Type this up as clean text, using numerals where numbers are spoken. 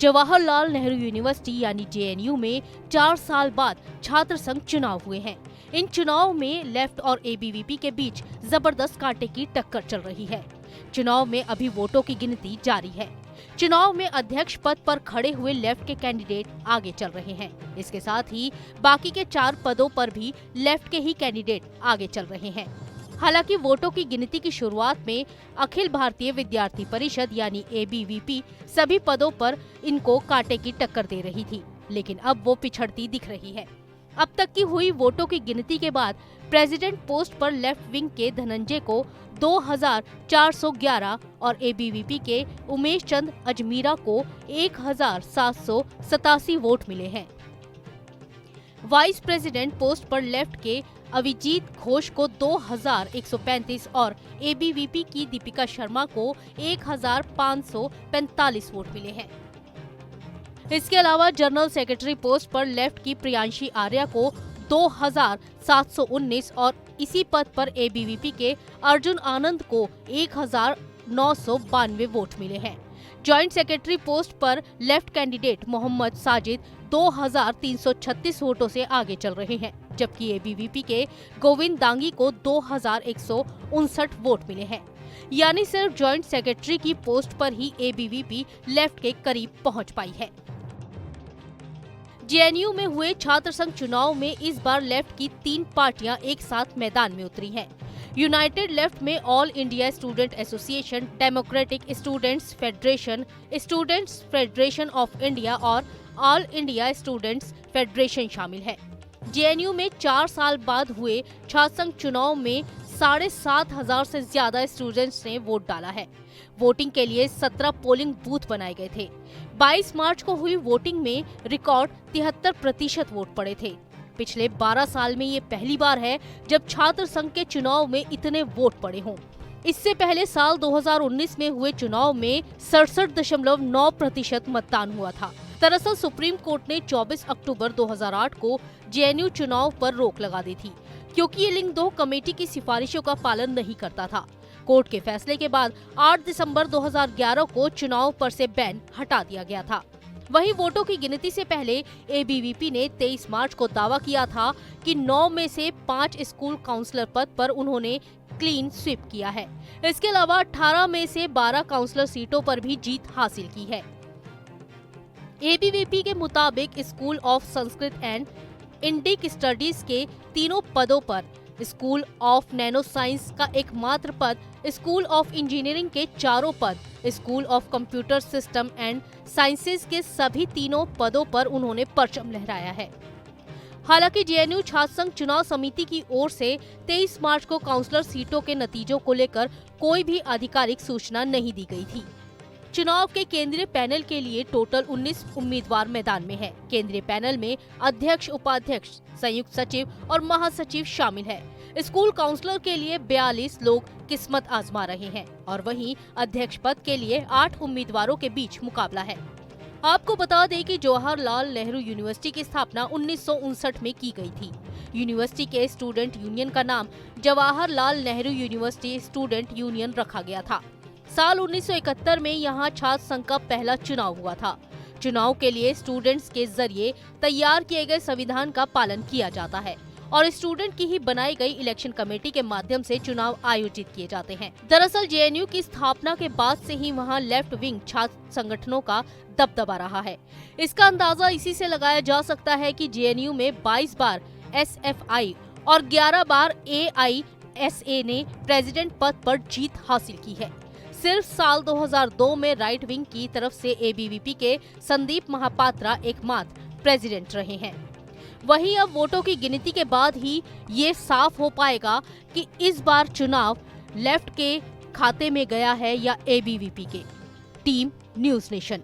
Jawaharlal Nehru university यानी JNU में 4 साल बाद छात्र संघ चुनाव हुए हैं। इन चुनाव में लेफ्ट और एबीवीपी के बीच जबरदस्त कांटे की टक्कर चल रही है। चुनाव में अभी वोटों की गिनती जारी है। चुनाव में अध्यक्ष पद पर खड़े हुए लेफ्ट के कैंडिडेट आगे चल रहे हैं। इसके साथ ही बाकी के 4 पदों पर भी लेफ्ट के ही कैंडिडेट आगे चल रहे हैं। हालांकि वोटों की गिनती की शुरुआत में अखिल भारतीय विद्यार्थी परिषद यानी एबीवीपी सभी पदों पर इनको कांटे की टक्कर दे रही थी, लेकिन अब वो पिछड़ती दिख रही है। अब तक की हुई वोटों की गिनती के बाद प्रेसिडेंट पोस्ट पर लेफ्ट विंग के धनंजय को 2411 और एबीवीपी के उमेश चंद अजमीरा को 1787 वोट मिले हैं। वाइस प्रेसिडेंट पोस्ट पर लेफ्ट के अभिजीत घोष को 2135 और एबीवीपी की दीपिका शर्मा को 1545 वोट मिले हैं। इसके अलावा जनरल सेक्रेटरी पोस्ट पर लेफ्ट की प्रियांशी आर्या को 2719 और इसी पद पर एबीवीपी के अर्जुन आनंद को 1992 वोट मिले हैं। जॉइंट सेक्रेटरी पोस्ट पर लेफ्ट कैंडिडेट मोहम्मद साजिद 2336 वोटों से आगे चल रहे हैं, जबकि एबीवीपी के गोविंद दांगी को 2159 वोट मिले हैं। यानी सिर्फ जॉइंट सेक्रेटरी की पोस्ट पर ही एबीवीपी लेफ्ट के करीब पहुंच पाई है। जेएनयू में हुए छात्र संघ चुनाव में इस बार लेफ्ट की 3 पार्टियां एक साथ मैदान में उतरी हैं। यूनाइटेड लेफ्ट में all India student association, democratic students federation, students federation of India और ऑल इंडिया स्टूडेंट्स फेडरेशन शामिल है। जेएनयू में 4 साल बाद हुए छात्र संघ चुनाव में 7500 से ज्यादा स्टूडेंट्स ने वोट डाला है। वोटिंग के लिए 17 पोलिंग बूथ बनाए गए थे। 22 मार्च को हुई वोटिंग में रिकॉर्ड 73% वोट पड़े थे। पिछले 12 साल में ये पहली बार है जब छात्र संघ के चुनाव में इतने वोट पड़े हों। इससे पहले साल 2019 में हुए चुनाव में 67.9% मतदान हुआ था। दरअसल सुप्रीम कोर्ट ने 24 अक्टूबर 2008 को जेएनयू चुनाव पर रोक लगा दी थी, क्योंकि ये लिंक 2 कमेटी की सिफारिशों का पालन नहीं करता था। कोर्ट के फैसले के बाद 8 दिसंबर 2011 को चुनाव पर से बैन हटा दिया गया था। वहीं वोटों की गिनती से पहले एबीवीपी ने 23 मार्च को दावा किया था कि 9 में से 5 स्कूल काउंसलर पद पर उन्होंने क्लीन स्वीप किया है। इसके अलावा 18 में से 12 काउंसलर सीटों पर भी जीत हासिल की है। एबीवीपी के मुताबिक school of Sanskrit and Indic studies के 3 पदों पर, स्कूल ऑफ नैनो साइंस का एकमात्र पद, स्कूल ऑफ इंजीनियरिंग के 4 पद, school of computer system and sciences के सभी 3 पदों पर उन्होंने परचम लहराया है। हालांकि जेएनयू छात्र संघ चुनाव समिति की ओर से 23 मार्च को काउंसलर सीटों के नतीजों को लेकर कोई भी आधिकारिक सूचना नहीं दी गई थी। चुनाव के केंद्रीय पैनल के लिए टोटल 19 उम्मीदवार मैदान में है। केंद्रीय पैनल में अध्यक्ष, उपाध्यक्ष, संयुक्त सचिव और महासचिव शामिल है। स्कूल काउंसलर के लिए 42 लोग किस्मत आजमा रहे हैं और वहीं अध्यक्ष पद के लिए 8 उम्मीदवारों के बीच मुकाबला है। आपको बता दें कि जवाहरलाल नेहरू यूनिवर्सिटी की स्थापना 1959 में की गई थी। यूनिवर्सिटी के स्टूडेंट यूनियन का नाम Jawaharlal Nehru university student union रखा गया था। साल 1971 में यहाँ छात्र संघ का पहला चुनाव हुआ था। चुनाव के लिए स्टूडेंट्स के जरिए तैयार किए गए संविधान का पालन किया जाता है और स्टूडेंट की ही बनाई गई इलेक्शन कमेटी के माध्यम से चुनाव आयोजित किए जाते हैं। दरअसल जेएनयू की स्थापना के बाद से ही वहाँ लेफ्ट विंग छात्र संगठनों का दबदबा रहा है। इसका अंदाजा इसी से लगाया जा सकता है कि जेएनयू में 22 बार एसएफआई और 11 बार एआईएसए ने प्रेसिडेंट पद पर जीत हासिल की है। सिर्फ साल 2002 में राइट विंग की तरफ से एबीवीपी के संदीप महापात्रा एकमात्र प्रेसिडेंट रहे हैं। वहीं अब वोटों की गिनती के बाद ही ये साफ हो पाएगा कि इस बार चुनाव लेफ्ट के खाते में गया है या एबीवीपी के। Team news nation.